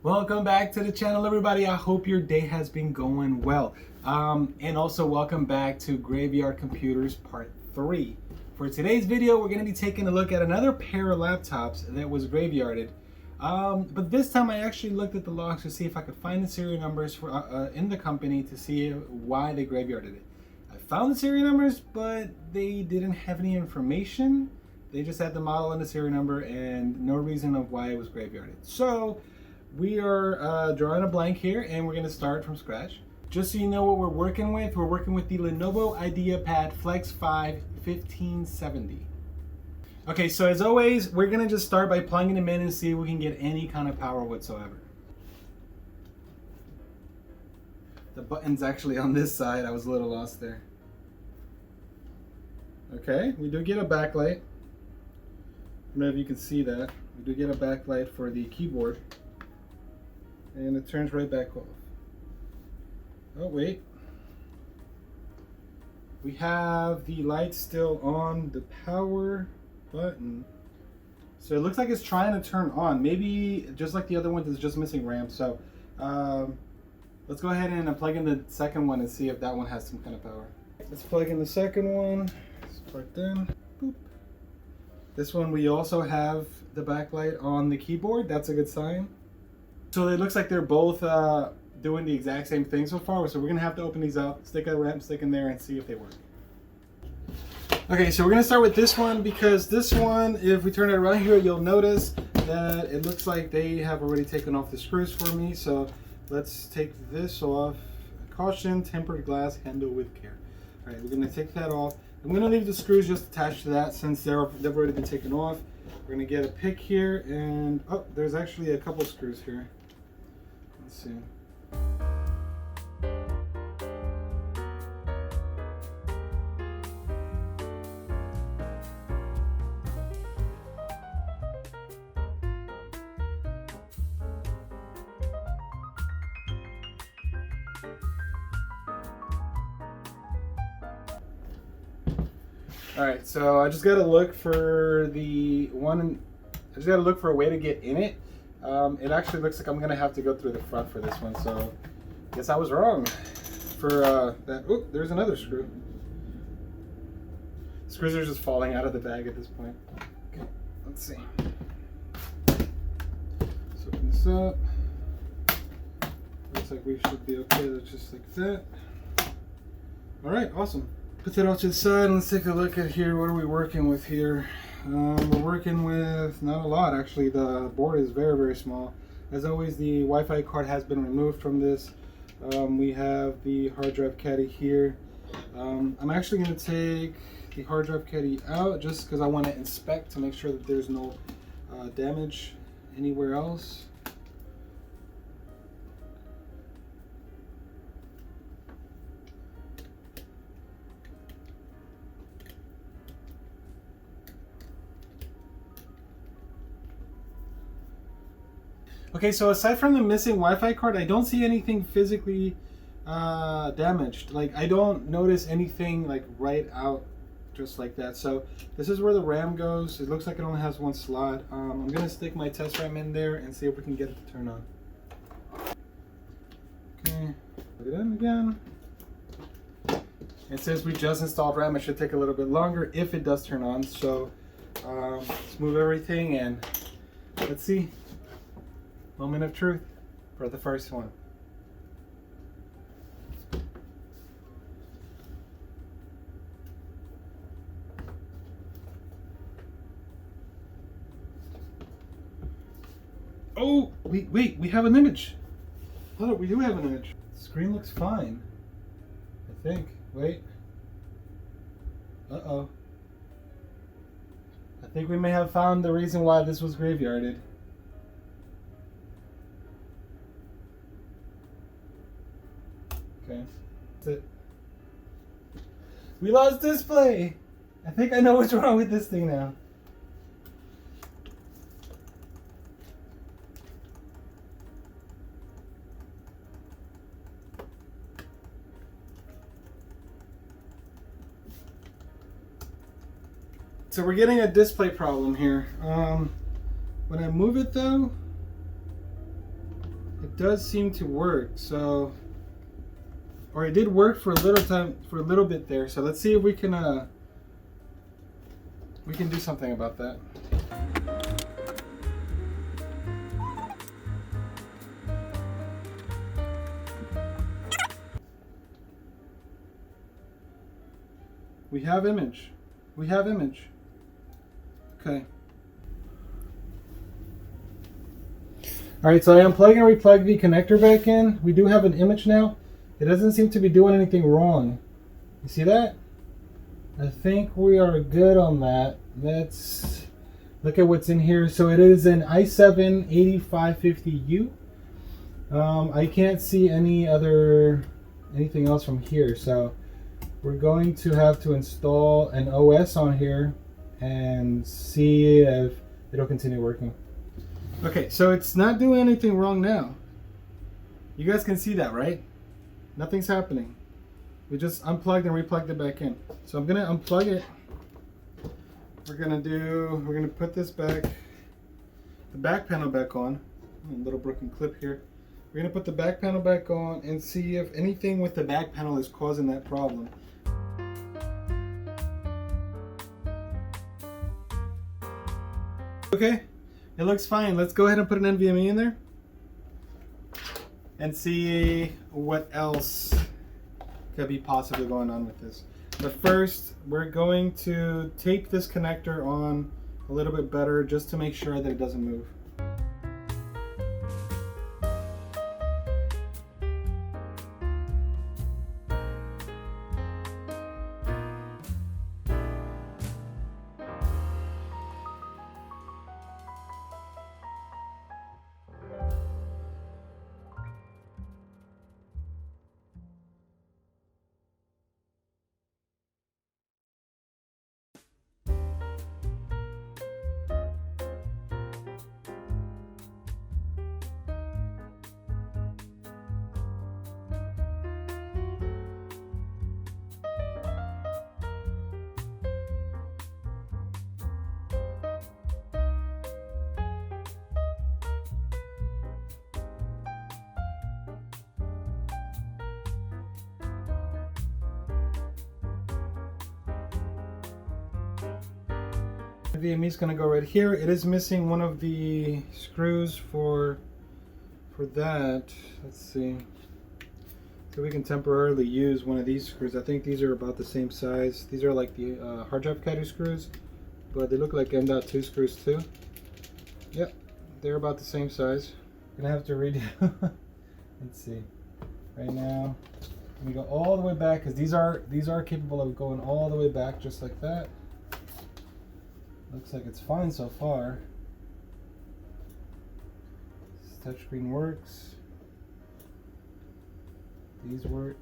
Welcome back to the channel, everybody. I hope your day has been going well. And also welcome back to Graveyard Computers Part 3. For today's video, we're going to be taking a look at another pair of laptops that was graveyarded. But this time I actually looked at the logs to see if I could find the serial numbers for, in the company to see why they graveyarded it. I found the serial numbers, but they didn't have any information. They just had the model and the serial number and no reason of why it was graveyarded. So we are drawing a blank here, and we're going to start from scratch. Just so you know what we're working with the Lenovo IdeaPad Flex 5 1570. Okay, so as always, we're going to just start by plugging them in and see if we can get any kind of power whatsoever. The button's actually on this side. I was a little lost there. Okay, we do get a backlight. I don't know if you can see that. We do get a backlight for the keyboard. And it turns right back off. Oh, wait. We have the light still on the power button. So it looks like it's trying to turn on. Maybe just like the other one, it's just missing RAM. So let's go ahead and plug in the second one and see if that one has some kind of power. Let's plug in the second one. It's plugged in. Boop. This one we also have the backlight on the keyboard. That's a good sign. So it looks like they're both doing the exact same thing so far. So we're gonna have to open these up, stick a ramp stick in there, and see if they work. Okay, so we're gonna start with this one because this one, if we turn it around here, you'll notice that it looks like they have already taken off the screws for me. So let's take this off. Caution, tempered glass, handle with care. All right, we're gonna take that off. I'm gonna leave the screws just attached to that since they've already been taken off. We're gonna get a pick here, and oh, there's actually a couple screws here. Let's see. All right, so I just gotta look for the one. I just gotta look for a way to get in it. It actually looks like I'm gonna have to go through the front for this one, so guess I was wrong for that. Oh, there's another screw. Screws are just falling out of the bag at this point. Okay, let's see. Let's open this up. Looks like we should be okay. That's just like that. All right, awesome. Put that off to the side and let's take a look at here. What are we working with here? We're working with not a lot actually. The board is very, very small. As always, the Wi-Fi card has been removed from this. We have the hard drive caddy here. I'm actually going to take the hard drive caddy out just because I want to inspect to make sure that there's no damage anywhere else. Okay, so aside from the missing Wi-Fi card, I don't see anything physically damaged. Like, I don't notice anything like right out just like that. So this is where the RAM goes. It looks like it only has one slot. I'm gonna stick my test RAM in there and see if we can get it to turn on. Okay, plug it in again. And since we just installed RAM, it should take a little bit longer if it does turn on. So let's move everything and let's see. Moment of truth for the first one. Oh, wait, we have an image. Oh, we do have an image. The screen looks fine, I think. Wait. Uh-oh. I think we may have found the reason why this was graveyarded. Okay, that's it. We lost display! I think I know what's wrong with this thing now. So we're getting a display problem here. When I move it though, does seem to work. So, or it did work for a little time, for a little bit there. So let's see if we can do something about that. We have image. We have image. Okay. Alright, so I unplug and replug the connector back in. We do have an image now. It doesn't seem to be doing anything wrong. You see that? I think we are good on that. Let's look at what's in here. So it is an i7-8550U. I can't see anything else from here. So we're going to have to install an OS on here and see if it'll continue working. Okay, so it's not doing anything wrong now. You guys can see that, right? Nothing's happening. We just unplugged and replugged it back in. So I'm gonna unplug it. We're gonna put this back, the back panel back on. A little broken clip here. We're gonna put the back panel back on and see if anything with the back panel is causing that problem. Okay, it looks fine. Let's go ahead and put an NVMe in there and see what else could be possibly going on with this. But first, we're going to tape this connector on a little bit better just to make sure that it doesn't move. The VME is going to go right here. It is missing one of the screws for that. Let's see. So we can temporarily use one of these screws. I think these are about the same size. These are like the hard drive caddy screws, but they look like M.2 screws too. Yep, they're about the same size. Gonna have to redo. Let's see. Right now, let me go all the way back because these are capable of going all the way back just like that. Looks like it's fine so far. This touchscreen works. These work.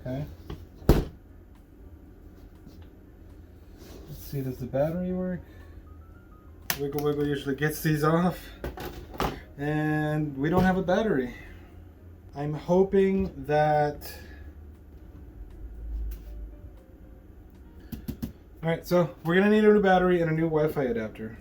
Okay. Let's see, does the battery work? Wiggle Wiggle usually gets these off. And we don't have a battery. I'm hoping that... Alright, so we're going to need a new battery and a new Wi-Fi adapter.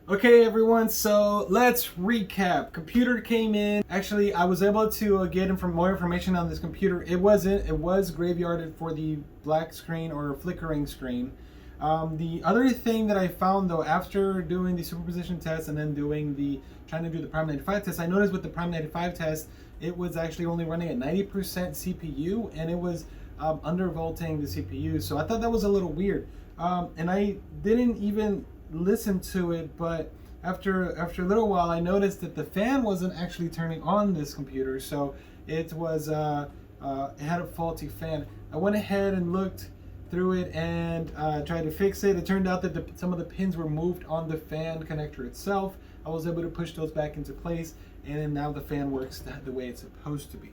Okay everyone, so let's recap. Computer came in. Actually, I was able to get more information on this computer. It was graveyarded for the black screen or flickering screen. The other thing that I found though, after doing the superposition test and then trying to do the Prime 95 test, I noticed with the Prime 95 test, it was actually only running at 90% CPU and it was undervolting the CPU. So I thought that was a little weird. And I didn't even listen to it, but after a little while I noticed that the fan wasn't actually turning on this computer, so it had a faulty fan. I went ahead and looked through it and tried to fix it. It turned out that some of the pins were moved on the fan connector itself. I was able to push those back into place, and now the fan works the way it's supposed to be.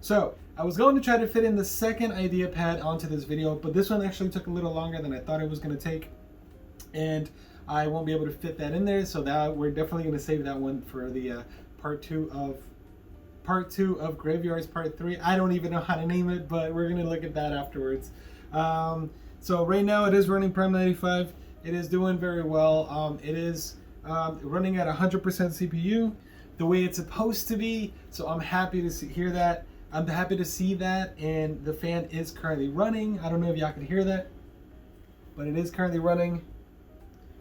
So I was going to try to fit in the second IdeaPad onto this video, but this one actually took a little longer than I thought it was going to take, and I won't be able to fit that in there, so that we're definitely going to save that one for the part two of Graveyards Part 3. I don't even know how to name it, but we're going to look at that afterwards. So right now it is running Prime 95. It is doing very well. It is running at 100% CPU, the way it's supposed to be. So I'm happy to hear that. I'm happy to see that, and the fan is currently running. I don't know if y'all can hear that, but it is currently running.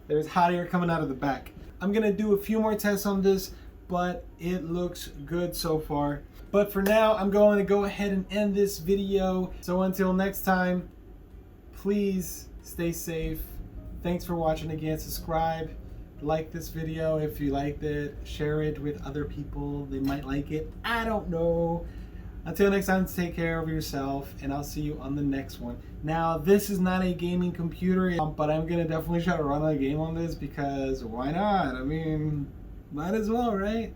There's hot air coming out of the back. I'm gonna do a few more tests on this, but it looks good so far. But for now, I'm going to go ahead and end this video. So until next time, please stay safe. Thanks for watching again. Subscribe, like this video if you liked it, share it with other people. They might like it. I don't know. Until next time, take care of yourself, and I'll see you on the next one. Now, this is not a gaming computer, but I'm going to definitely try to run a game on this because why not? I mean, might as well, right?